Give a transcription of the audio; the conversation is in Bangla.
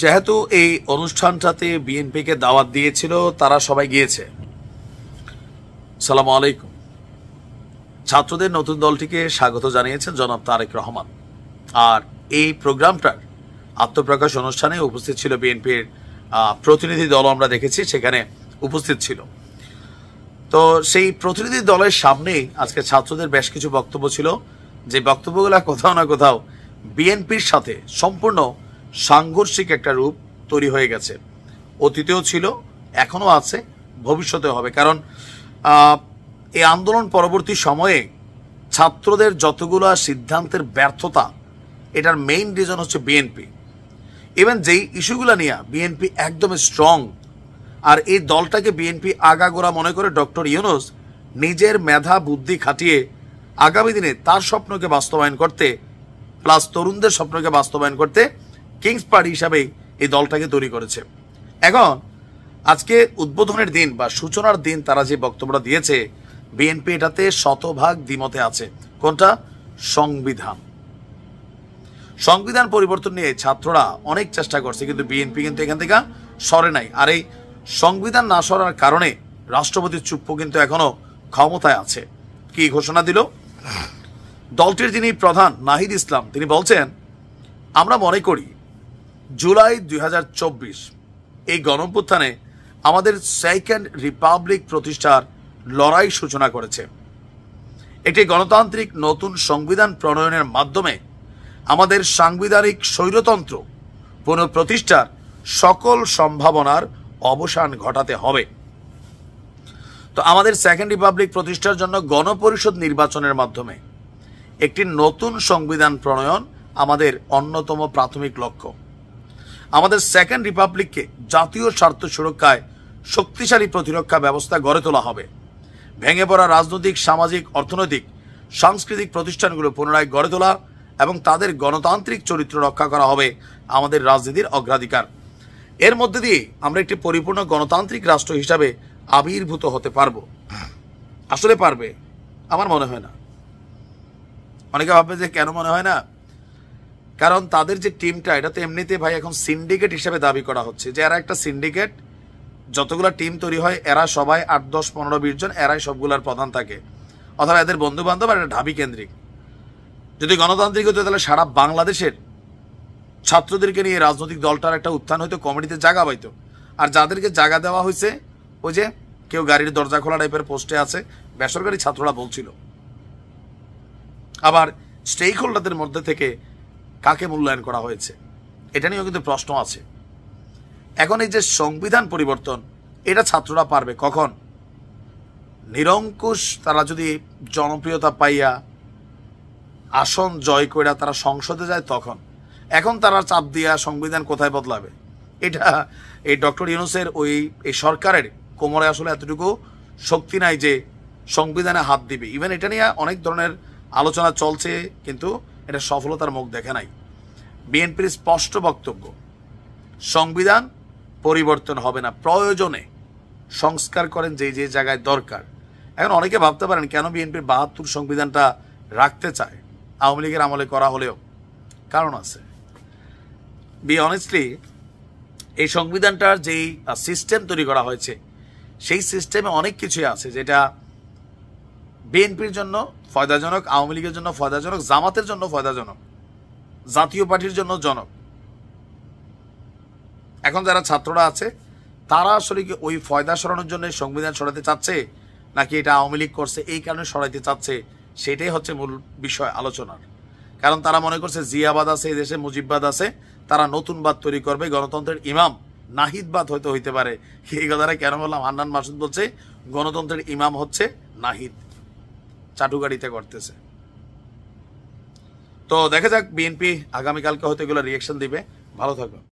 যেহেতু এই অনুষ্ঠানটাতে বিএনপিকে দাওয়াত দিয়েছিল, তারা সবাই গিয়েছে। সালাম আলাইকুম। ছাত্রদের নতুন দলটিকে স্বাগত জানিয়েছেন জনাব তারেক রহমান। আর এই প্রোগ্রামটার আত্মপ্রকাশ অনুষ্ঠানে উপস্থিত ছিল বিএনপির প্রতিনিধি দল, আমরা দেখেছি সেখানে উপস্থিত ছিল। তো সেই প্রতিনিধি দলের সামনেই আজকে ছাত্রদের বেশ কিছু বক্তব্য ছিল, যে বক্তব্যগুলো কোথাও না কোথাও বিএনপির সাথে সম্পূর্ণ সাংঘর্ষিক একটা রূপ তৈরি হয়ে গেছে। অতীতেও ছিল, এখনো আছে, ভবিষ্যতেও হবে। কারণ এই আন্দোলন পরবর্তী সময়ে ছাত্রদের যতগুলো সিদ্ধান্তের ব্যর্থতা, এটার মেইন রিজন হচ্ছে বিএনপি। ইভেন যেই ইস্যুগুলো নিয়ে বিএনপি একদম স্ট্রং, আর এই দলটাকে বিএনপি আগাগোড়া মনে করে ডক্টর ইউনূস নিজের মেধা বুদ্ধি খাটিয়ে আগামী দিনে তার স্বপ্নকে বাস্তবায়ন করতে, প্লাস তরুণদের স্বপ্নকে বাস্তবায়ন করতে কিংস পার্টি হিসাবে এই দলটাকে তৈরি করেছে। এখন আজকে উদ্বোধনের দিন বা সূচনার দিন তারা যে বক্তব্যটা দিয়েছে, বিএনপি এটাতে শতভাগ দ্বিমতে আছে। কোনটা? সংবিধান পরিবর্তন নিয়ে ছাত্ররা অনেক চেষ্টা করছে, কিন্তু বিএনপি কিন্তু এখান থেকে সরে নাই। আর এই সংবিধান না সরার কারণে রাষ্ট্রপতির চুপ্প কিন্তু এখনো ক্ষমতায় আছে। কি ঘোষণা দিল দলটির যিনি প্রধান নাহিদ ইসলাম, তিনি বলছেন, আমরা মনে করি জুলাই 2024 এই গণঅভ্যুত্থানে আমাদের সেকেন্ড রিপাবলিক প্রতিষ্ঠার লড়াই সূচনা করেছে। একটি গণতান্ত্রিক নতুন সংবিধান প্রণয়নের মাধ্যমে আমাদের সাংবিধানিক স্বৈরতন্ত্র পুনঃপ্রতিষ্ঠার সকল সম্ভাবনার অবসান ঘটাতে হবে। তো আমাদের সেকেন্ড রিপাবলিক প্রতিষ্ঠার জন্য গণপরিষদ নির্বাচনের মাধ্যমে একটি নতুন সংবিধান প্রণয়ন আমাদের অন্যতম প্রাথমিক লক্ষ্য। আমাদের সেকেন্ড রিপাবলিককে জাতীয় স্বার্থ সুরক্ষায় শক্তিশালী প্রতিরক্ষা ব্যবস্থা গড়ে তোলা হবে। ভেঙে পড়া রাজনৈতিক, সামাজিক, অর্থনৈতিক, সাংস্কৃতিক প্রতিষ্ঠানগুলো পুনরায় গড়ে তোলা এবং তাদের গণতান্ত্রিক চরিত্র রক্ষা করা হবে আমাদের রাজনীতির অগ্রাধিকার। এর মধ্যে দিয়ে আমরা একটি পরিপূর্ণ গণতান্ত্রিক রাষ্ট্র হিসাবে আবির্ভূত হতে পারবো। আসলে পারবে? আমার মনে হয় না। অনেকে ভাববে যে কেন মনে হয় না, কারণ তাদের যে টিমটা, এটা তো এমনিতে ভাই এখন সিন্ডিকেট হিসেবে দাবি করা হচ্ছে যে এরা একটা সিন্ডিকেট। যতগুলো টিম তৈরি হয় এরা সবাই 8, 10, 15, 20 জন, এরাই সবগুলার প্রধান থাকে, অথবা এদের বন্ধু বান্ধব, আর এটা ঢাবি কেন্দ্রিক। যদি গণতান্ত্রিক হতো তাহলে সারা বাংলাদেশের ছাত্রদেরকে নিয়ে রাজনৈতিক দলটার একটা উত্থান হইতো, কমিটিতে জায়গা পাইতো। আর যাদেরকে জায়গা দেওয়া হয়েছে, ওই যে কেউ গাড়ির দরজা খোলা টাইপের পোস্টে আছে, বেসরকারি ছাত্ররা বলছিল। আবার স্টেক হোল্ডারদের মধ্যে থেকে কাকে মূল্যায়ন করা হয়েছে, এটা নিয়েও কিন্তু প্রশ্ন আছে। এখন এই যে সংবিধান পরিবর্তন, এটা ছাত্ররা পারবে কখন? নিরঙ্কুশ তারা যদি জনপ্রিয়তা পাইয়া আসন জয় করে তারা সংসদে যায় তখন। এখন তারা চাপ দিয়া সংবিধান কোথায় বদলাবে? এটা এই ডক্টর ইউনূসের এই সরকারের কোমরে আসলে এতটুকু শক্তি নাই যে সংবিধানে হাত দিবে। ইভেন এটা নিয়ে অনেক ধরনের আলোচনা চলছে, কিন্তু এটা সফলতার মুখ দেখে নাই। বিএনপির স্পষ্ট বক্তব্য, সংবিধান পরিবর্তন হবে না, প্রয়োজনে সংস্কার করেন যে যে জায়গায় দরকার। এখন অনেকে ভাবতে পারেন কেন বিএনপির 72 সংবিধানটা রাখতে চায়, আওয়ামী লীগের আমলে করা হলেও কারণ আছে। বি অনেস্টলি, এই সংবিধানটার যেই সিস্টেম তৈরি করা হয়েছে, সেই সিস্টেমে অনেক কিছুই আছে যেটা বিএনপির জন্য ফয়দাজনক, আওয়ামী লীগের জন্য ফয়দাজনক, জামাতের জন্য ফয়দাজনক, জাতীয় পার্টির জন্য জনক। এখন যারা ছাত্ররা আছে তারা আসলে কি ওই ফয়দা সরানোর জন্য সংবিধান সরাতে চাচ্ছে, নাকি এটা আওয়ামী লীগ করছে এই কারণে সরাইতে চাচ্ছে, সেটাই হচ্ছে মূল বিষয় আলোচনার। কারণ তারা মনে করছে জিয়াবাদ আছে এই দেশে, মুজিববাদ আছে, তারা নতুন বাদ তৈরি করবে, গণতন্ত্রের ইমাম নাহিদবাদ হয়তো হইতে পারে। এই কথাটা কেন বললাম? হান্নান মাসুদ বলছে গণতন্ত্রের ইমাম হচ্ছে নাহিদ, চাটুকারিতে করতেছে। তো দেখা যাক, বিএনপি আগামীকালকে হয়তো এগুলো রিয়াকশন দিবে। ভালো থাকবেন।